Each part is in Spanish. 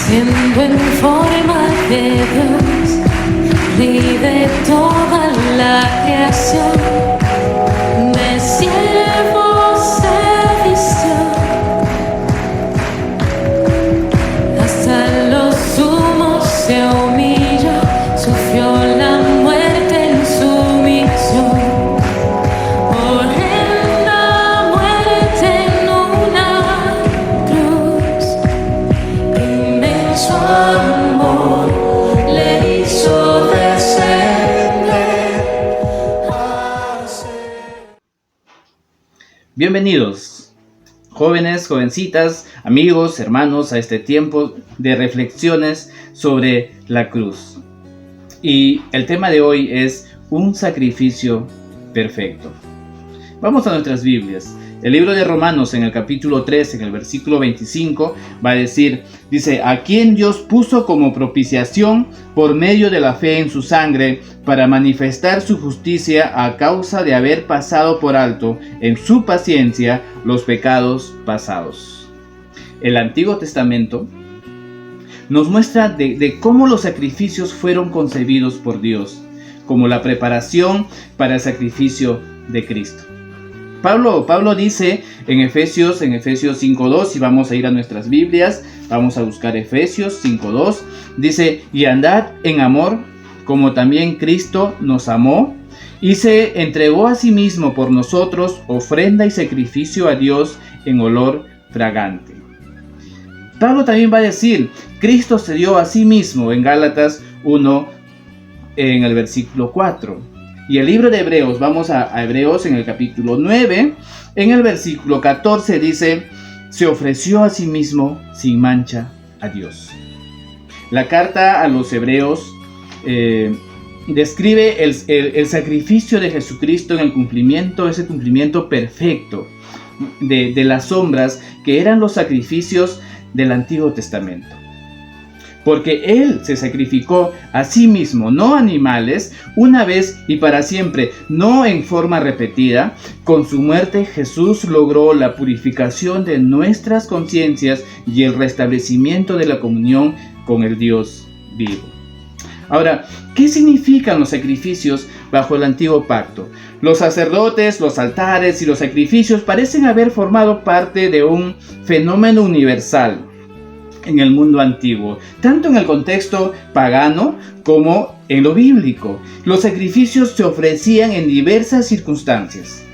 Siendo en forma de Dios, vive toda la creación, de siervo se vistió, hasta los sumos se humilló, sufrió la muerte en sumisión. Horrenda muerte en una cruz, inmenso amor le hizo descender a ser. Bienvenidos, jóvenes, jovencitas, amigos, hermanos, a este tiempo de reflexiones sobre la cruz. Y el tema de hoy es un sacrificio perfecto. Vamos a nuestras Biblias. El libro de Romanos, en el capítulo 3, en el versículo 25, va a dice, a quien Dios puso como propiciación por medio de la fe en su sangre, para manifestar su justicia a causa de haber pasado por alto en su paciencia los pecados pasados. El Antiguo Testamento nos muestra de cómo los sacrificios fueron concebidos por Dios, como la preparación para el sacrificio de Cristo. Pablo dice en Efesios 5:2, y vamos a ir a nuestras Biblias, vamos a buscar Efesios 5:2, dice, y andad en amor, como también Cristo nos amó, y se entregó a sí mismo por nosotros, ofrenda y sacrificio a Dios en olor fragante. Pablo también va a decir, Cristo se dio a sí mismo en Gálatas 1, en el versículo 4. Y el libro de Hebreos, vamos a Hebreos en el capítulo 9, en el versículo 14 dice, se ofreció a sí mismo sin mancha a Dios. La carta a los Hebreos describe el sacrificio de Jesucristo en el cumplimiento, ese cumplimiento perfecto de las sombras que eran los sacrificios del Antiguo Testamento. Porque Él se sacrificó a sí mismo, no animales, una vez y para siempre, no en forma repetida. Con su muerte Jesús logró la purificación de nuestras conciencias y el restablecimiento de la comunión con el Dios vivo. Ahora, ¿qué significan los sacrificios bajo el antiguo pacto? Los sacerdotes, los altares y los sacrificios parecen haber formado parte de un fenómeno universal en el mundo antiguo, tanto en el contexto pagano como en lo bíblico. Los sacrificios se ofrecían en diversas circunstancias,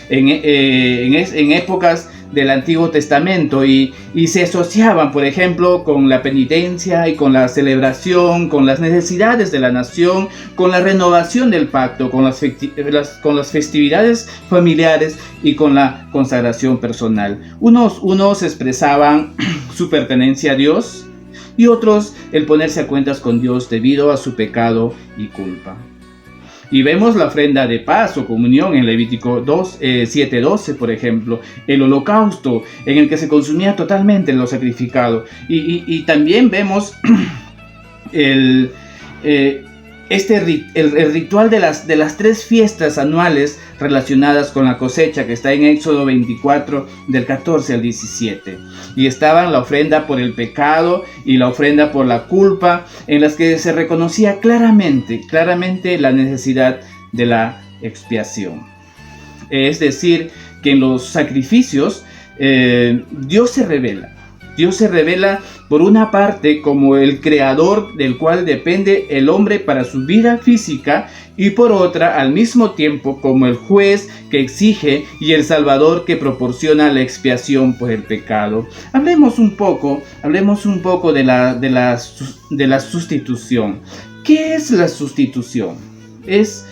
en épocas del Antiguo Testamento y se asociaban, por ejemplo, con la penitencia y con la celebración, con las necesidades de la nación, con la renovación del pacto, con las festividades familiares y con la consagración personal. Unos expresaban su pertenencia a Dios y otros el ponerse a cuentas con Dios debido a su pecado y culpa. Y vemos la ofrenda de paz o comunión en Levítico 7:12, por ejemplo, el holocausto en el que se consumía totalmente lo sacrificado. Y también vemos el ritual de las tres fiestas anuales relacionadas con la cosecha, que está en Éxodo 24, del 14 al 17. Y estaban la ofrenda por el pecado y la ofrenda por la culpa, en las que se reconocía claramente la necesidad de la expiación. Es decir, que en los sacrificios Dios se revela. Dios se revela por una parte como el creador del cual depende el hombre para su vida física, y por otra al mismo tiempo como el juez que exige y el salvador que proporciona la expiación por el pecado. Hablemos un poco de la sustitución. ¿Qué es la sustitución? Es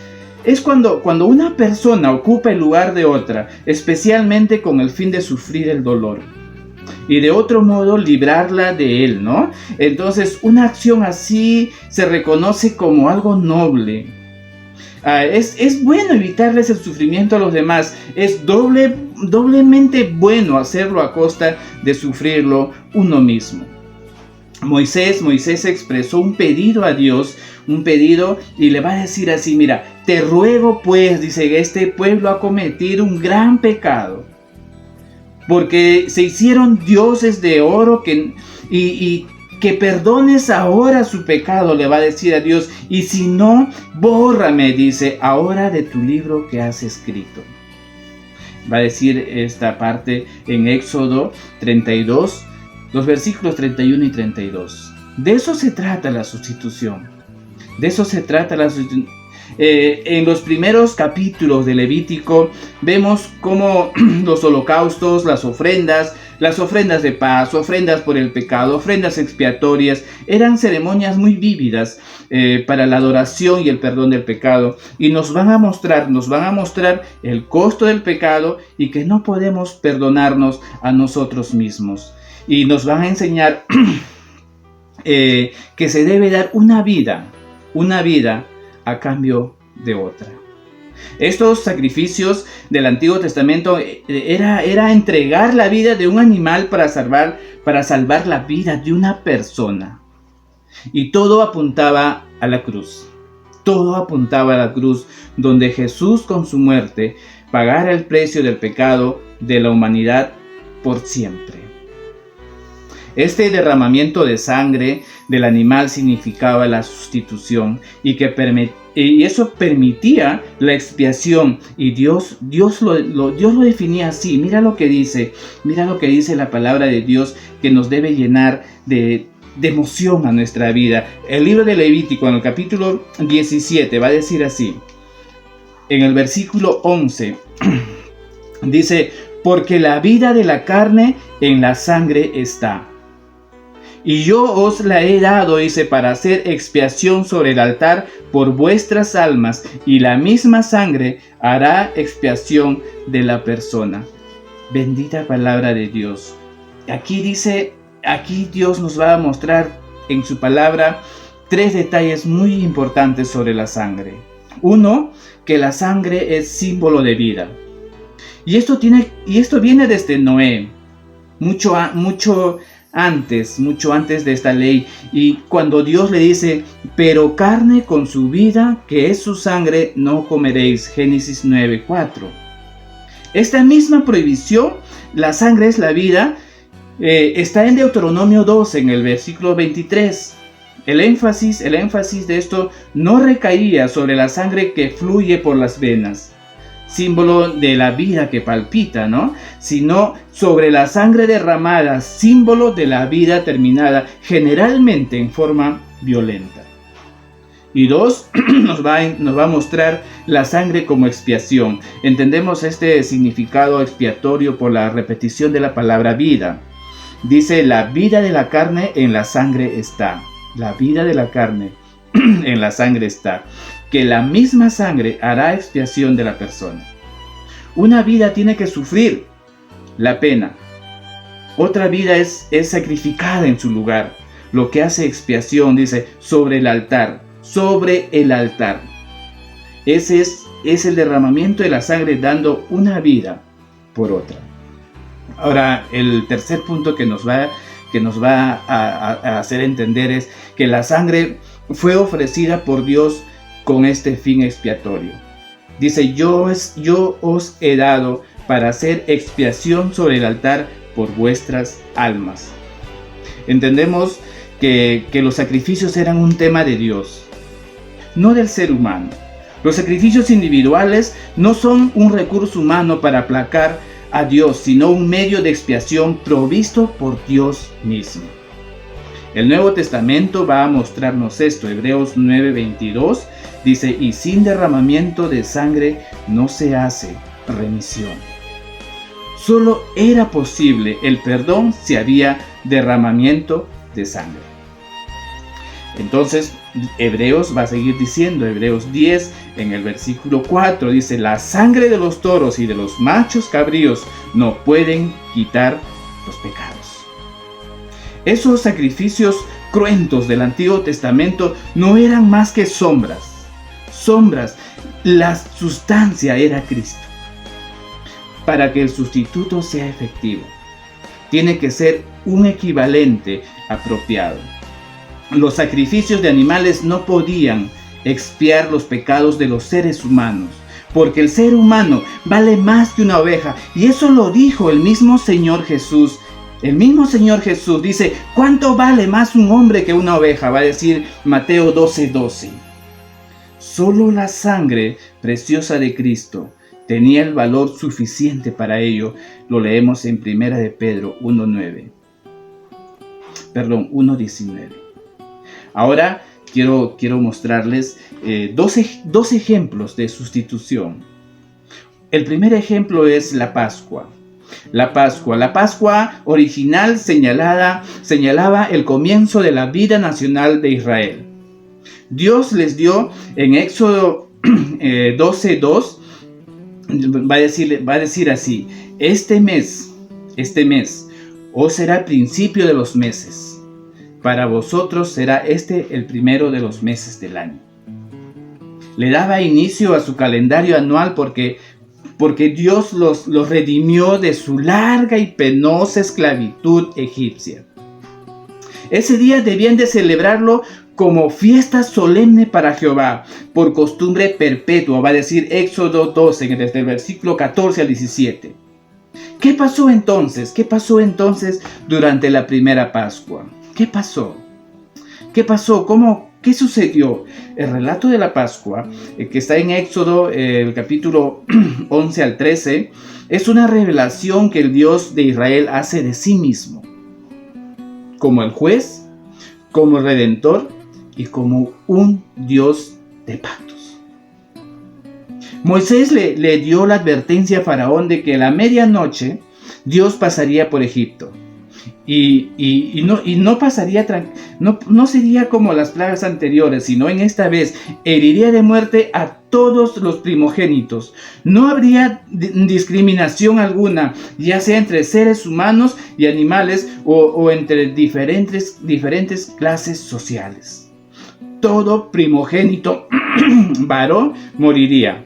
cuando una persona ocupa el lugar de otra, especialmente con el fin de sufrir el dolor y de otro modo librarla de él, ¿no? Entonces, una acción así se reconoce como algo noble. Es bueno evitarles el sufrimiento a los demás. Es doblemente bueno hacerlo a costa de sufrirlo uno mismo. Moisés expresó un pedido a Dios, y le va a decir así: mira, te ruego pues, dice, este pueblo ha cometido un gran pecado, porque se hicieron dioses de oro y que perdones ahora su pecado, le va a decir a Dios, y si no, bórrame, dice, ahora de tu libro que has escrito. Va a decir esta parte en Éxodo 32, los versículos 31 y 32. De eso se trata la sustitución. De eso se trata la sustitución. En los primeros capítulos de Levítico vemos cómo los holocaustos, las ofrendas de paz, ofrendas por el pecado, ofrendas expiatorias, eran ceremonias muy vívidas para la adoración y el perdón del pecado. Y nos van a mostrar el costo del pecado y que no podemos perdonarnos a nosotros mismos. Y nos van a enseñar que se debe dar una vida a cambio de otra. Estos sacrificios del Antiguo Testamento era entregar la vida de un animal para salvar la vida de una persona. Y todo apuntaba a la cruz. Todo apuntaba a la cruz, donde Jesús con su muerte pagara el precio del pecado de la humanidad por siempre. Este derramamiento de sangre del animal significaba la sustitución y eso permitía la expiación, y Dios lo definía así. Mira lo que dice la palabra de Dios, que nos debe llenar de emoción a nuestra vida. El libro de Levítico, en el capítulo 17, va a decir así, en el versículo 11, dice, porque la vida de la carne en la sangre está. Y yo os la he dado, dice, para hacer expiación sobre el altar por vuestras almas, y la misma sangre hará expiación de la persona. Bendita palabra de Dios. Aquí Dios nos va a mostrar en su palabra 3 detalles muy importantes sobre la sangre. Uno, que la sangre es símbolo de vida. Y esto viene desde Noé, mucho antes de esta ley, y cuando Dios le dice, pero carne con su vida, que es su sangre, no comeréis. Génesis 9:4. Esta misma prohibición, la sangre es la vida, está en Deuteronomio 2, en el versículo 23. El énfasis de esto no recaía sobre la sangre que fluye por las venas, símbolo de la vida que palpita, ¿no? Sino sobre la sangre derramada, símbolo de la vida terminada, generalmente en forma violenta. Y 2, nos va a mostrar la sangre como expiación. Entendemos este significado expiatorio por la repetición de la palabra vida. Dice, la vida de la carne en la sangre está. La vida de la carne en la sangre está. Que la misma sangre hará expiación de la persona. Una vida tiene que sufrir la pena. Otra vida es sacrificada en su lugar. Lo que hace expiación, dice, sobre el altar. Sobre el altar. Ese es el derramamiento de la sangre, dando una vida por otra. Ahora, el tercer punto que nos va a hacer entender es que la sangre fue ofrecida por Dios con este fin expiatorio. Dice, yo os he dado para hacer expiación sobre el altar por vuestras almas. Entendemos que los sacrificios eran un tema de Dios, no del ser humano. Los sacrificios individuales no son un recurso humano para aplacar a Dios, sino un medio de expiación provisto por Dios mismo. El Nuevo Testamento va a mostrarnos esto. Hebreos 9:22 dice, y sin derramamiento de sangre no se hace remisión. Solo era posible el perdón si había derramamiento de sangre. Entonces, Hebreos va a seguir diciendo, Hebreos 10, en el versículo 4, dice, la sangre de los toros y de los machos cabríos no pueden quitar los pecados. Esos sacrificios cruentos del Antiguo Testamento no eran más que sombras. La sustancia era Cristo. Para que el sustituto sea efectivo, tiene que ser un equivalente apropiado. Los sacrificios de animales no podían expiar los pecados de los seres humanos, porque el ser humano vale más que una oveja, y eso lo dijo el mismo Señor Jesús El mismo Señor Jesús dice, ¿cuánto vale más un hombre que una oveja? Va a decir Mateo 12:12. Solo la sangre preciosa de Cristo tenía el valor suficiente para ello. Lo leemos en 1 de Pedro 1:19. Ahora quiero mostrarles dos ejemplos de sustitución. El primer ejemplo es la Pascua. La Pascua original señalaba el comienzo de la vida nacional de Israel. Dios les dio en Éxodo 12:2, va a decir así: este mes os será principio de los meses. Para vosotros será este el primero de los meses del año. Le daba inicio a su calendario anual porque Dios los redimió de su larga y penosa esclavitud egipcia. Ese día debían de celebrarlo como fiesta solemne para Jehová, por costumbre perpetua, va a decir Éxodo 12, desde el versículo 14 al 17. ¿Qué pasó entonces? ¿Qué pasó entonces durante la primera Pascua? ¿Qué pasó? ¿Qué pasó? ¿Qué sucedió? El relato de la Pascua, que está en Éxodo, el capítulo 11 al 13, es una revelación que el Dios de Israel hace de sí mismo, como el juez, como el redentor y como un Dios de pactos. Moisés le dio la advertencia a Faraón de que a la medianoche Dios pasaría por Egipto. Y no pasaría, no sería como las plagas anteriores, sino en esta vez heriría de muerte a todos los primogénitos. No habría discriminación alguna, ya sea entre seres humanos y animales o entre diferentes clases sociales. Todo primogénito varón moriría.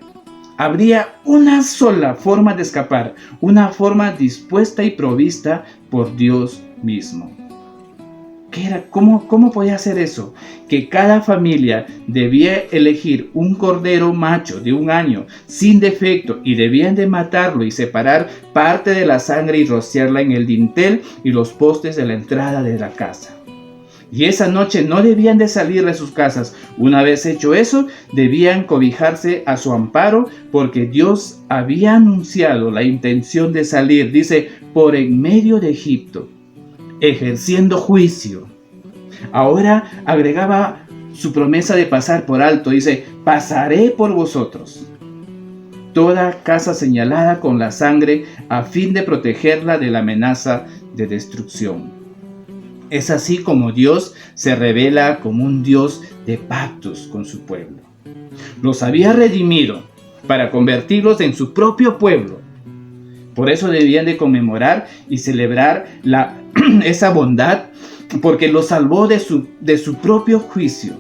Habría una sola forma de escapar, una forma dispuesta y provista por Dios mismo. ¿Qué era? ¿Cómo podía hacer eso? Que cada familia debía elegir un cordero macho de 1 año, sin defecto, y debían de matarlo y separar parte de la sangre y rociarla en el dintel y los postes de la entrada de la casa. Y esa noche no debían de salir de sus casas. Una vez hecho eso, debían cobijarse a su amparo, porque Dios había anunciado la intención de salir, dice, por en medio de Egipto, ejerciendo juicio. Ahora agregaba su promesa de pasar por alto, dice, pasaré por vosotros. Toda casa señalada con la sangre a fin de protegerla de la amenaza de destrucción. Es así como Dios se revela como un Dios de pactos con su pueblo. Los había redimido para convertirlos en su propio pueblo. Por eso debían de conmemorar y celebrar esa bondad, porque los salvó de su propio juicio.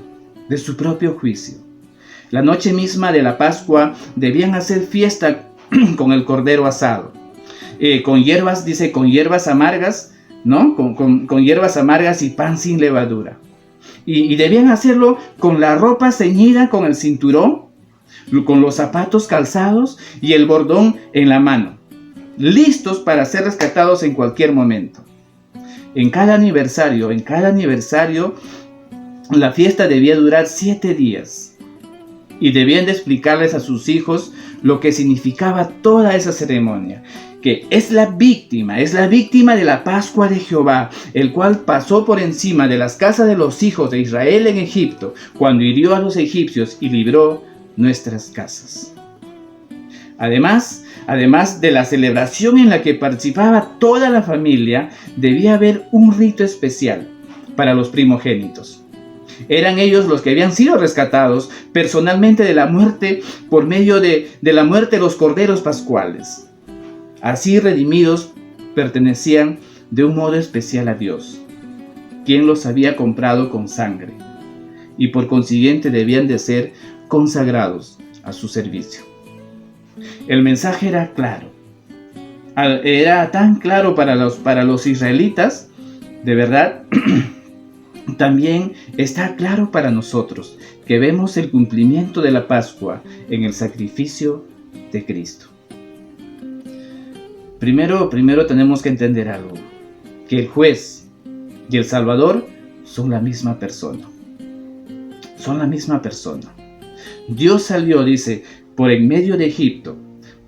La noche misma de la Pascua debían hacer fiesta con el cordero asado. Con hierbas amargas, ¿no? Con hierbas amargas y pan sin levadura. Y debían hacerlo con la ropa ceñida, con el cinturón, con los zapatos calzados y el bordón en la mano, listos para ser rescatados en cualquier momento. En cada aniversario, la fiesta debía durar 7 días. Y debían de explicarles a sus hijos lo que significaba toda esa ceremonia, que es la víctima de la Pascua de Jehová, el cual pasó por encima de las casas de los hijos de Israel en Egipto, cuando hirió a los egipcios y libró nuestras casas. Además de la celebración en la que participaba toda la familia, debía haber un rito especial para los primogénitos. Eran ellos los que habían sido rescatados personalmente de la muerte por medio de la muerte de los corderos pascuales. Así redimidos, pertenecían de un modo especial a Dios, quien los había comprado con sangre, y por consiguiente debían de ser consagrados a su servicio. El mensaje era claro. Era tan claro para los israelitas, de verdad, también está claro para nosotros, que vemos el cumplimiento de la Pascua en el sacrificio de Cristo. Primero tenemos que entender algo. que el juez y el Salvador son la misma persona. Son la misma persona. Dios salió, dice, por en medio de Egipto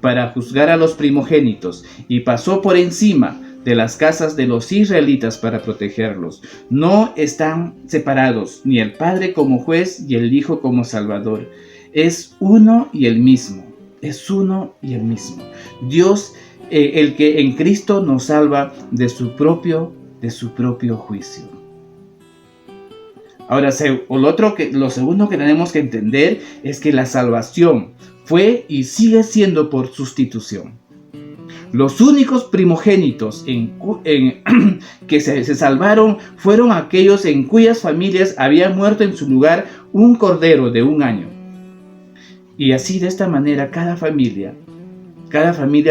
para juzgar a los primogénitos y pasó por encima de las casas de los israelitas para protegerlos. No están separados, ni el Padre como juez y el Hijo como Salvador. Es uno y el mismo. Es uno y el mismo. Dios, el que en Cristo nos salva de su propio juicio. Ahora, lo segundo que tenemos que entender es que la salvación fue y sigue siendo por sustitución. Los únicos primogénitos que se salvaron fueron aquellos en cuyas familias había muerto en su lugar un cordero de 1 año. Y así, de esta manera, cada familia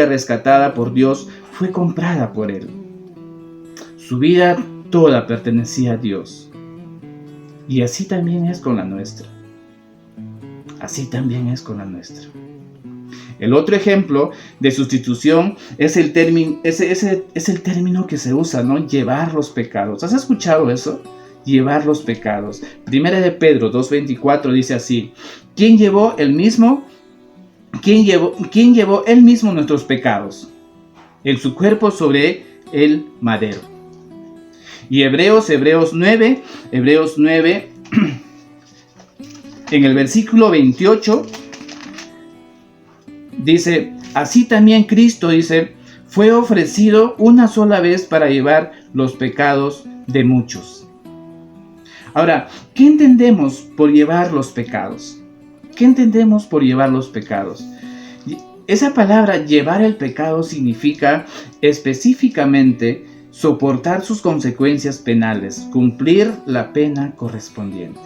rescatada por Dios fue comprada por Él. Su vida toda pertenecía a Dios. Y así también es con la nuestra. Así también es con la nuestra. El otro ejemplo de sustitución es el término que se usa, ¿no? Llevar los pecados. ¿Has escuchado eso? Llevar los pecados. Primera de Pedro 2:24 dice así: ¿Quién llevó él mismo nuestros pecados en su cuerpo sobre el madero? Y Hebreos 9, en el versículo 28, dice: así también Cristo, dice, fue ofrecido una sola vez para llevar los pecados de muchos. Ahora, ¿qué entendemos por llevar los pecados? ¿Qué entendemos por llevar los pecados? Esa palabra llevar el pecado significa específicamente soportar sus consecuencias penales, cumplir la pena correspondiente.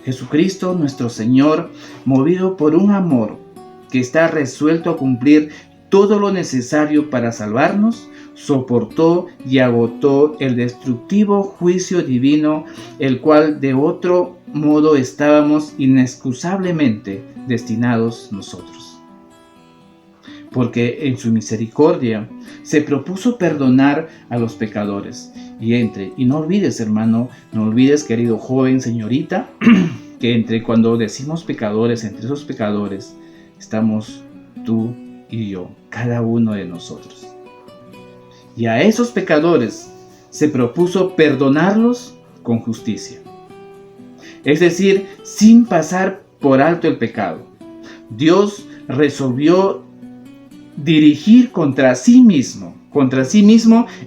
Jesucristo, nuestro Señor, movido por un amor que está resuelto a cumplir todo lo necesario para salvarnos, soportó y agotó el destructivo juicio divino, el cual de otro modo estábamos inexcusablemente destinados nosotros. Porque en su misericordia se propuso perdonar a los pecadores. Y no olvides, hermano, no olvides, querido joven, señorita, que cuando decimos pecadores, entre esos pecadores estamos tú y yo, cada uno de nosotros. Y a esos pecadores se propuso perdonarlos con justicia. Es decir, sin pasar por alto el pecado. Dios resolvió dirigir contra sí mismo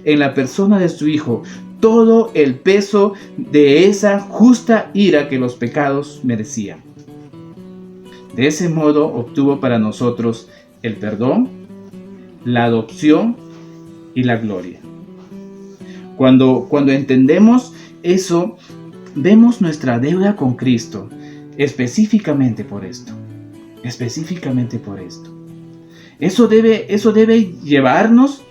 en la persona de su Hijo todo el peso de esa justa ira que los pecados merecían. De ese modo obtuvo para nosotros el perdón, la adopción y la gloria. Cuando entendemos eso, vemos nuestra deuda con Cristo, específicamente por esto. Eso debe llevarnos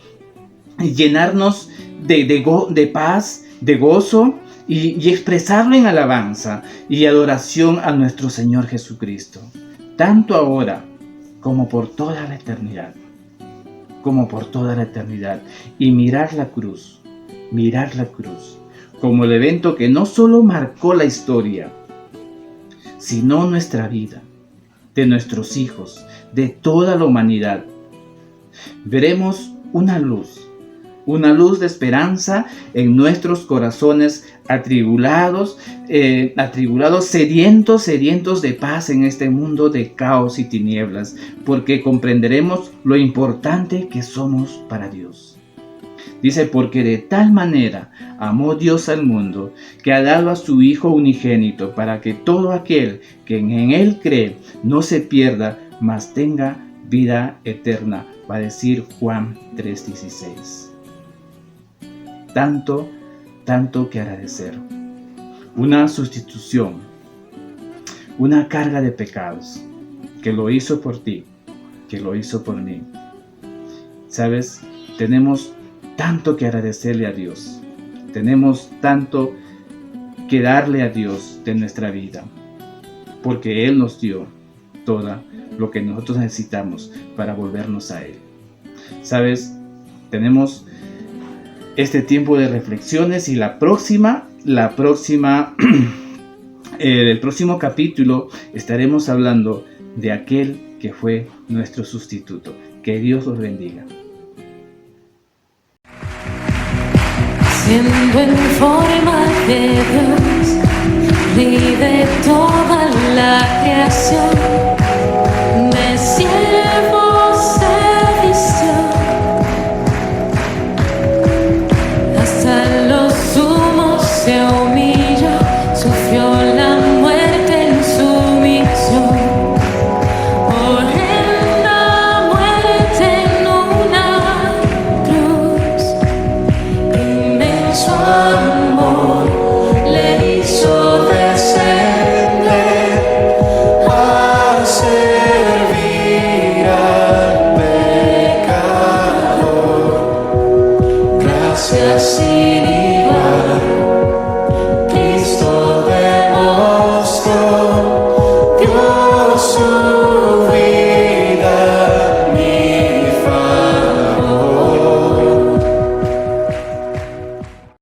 y llenarnos de paz, de gozo y expresarlo en alabanza y adoración a nuestro Señor Jesucristo, tanto ahora como por toda la eternidad. Y mirar la cruz como el evento que no solo marcó la historia, sino nuestra vida, de nuestros hijos, de toda la humanidad. Veremos una luz de esperanza en nuestros corazones atribulados, sedientos de paz en este mundo de caos y tinieblas, porque comprenderemos lo importante que somos para Dios. Dice: porque de tal manera amó Dios al mundo, que ha dado a su Hijo unigénito, para que todo aquel que en Él cree no se pierda, mas tenga vida eterna. Va a decir Juan 3:16. Tanto que agradecer. Una sustitución, una carga de pecados, que lo hizo por ti, que lo hizo por mí. ¿Sabes? Tenemos tanto que agradecerle a Dios. Tenemos tanto que darle a Dios de nuestra vida, porque Él nos dio todo lo que nosotros necesitamos para volvernos a Él. ¿Sabes? Tenemos este tiempo de reflexiones, y el próximo capítulo estaremos hablando de aquel que fue nuestro sustituto. Que Dios los bendiga. Siendo en forma de Dios, vive toda la creación.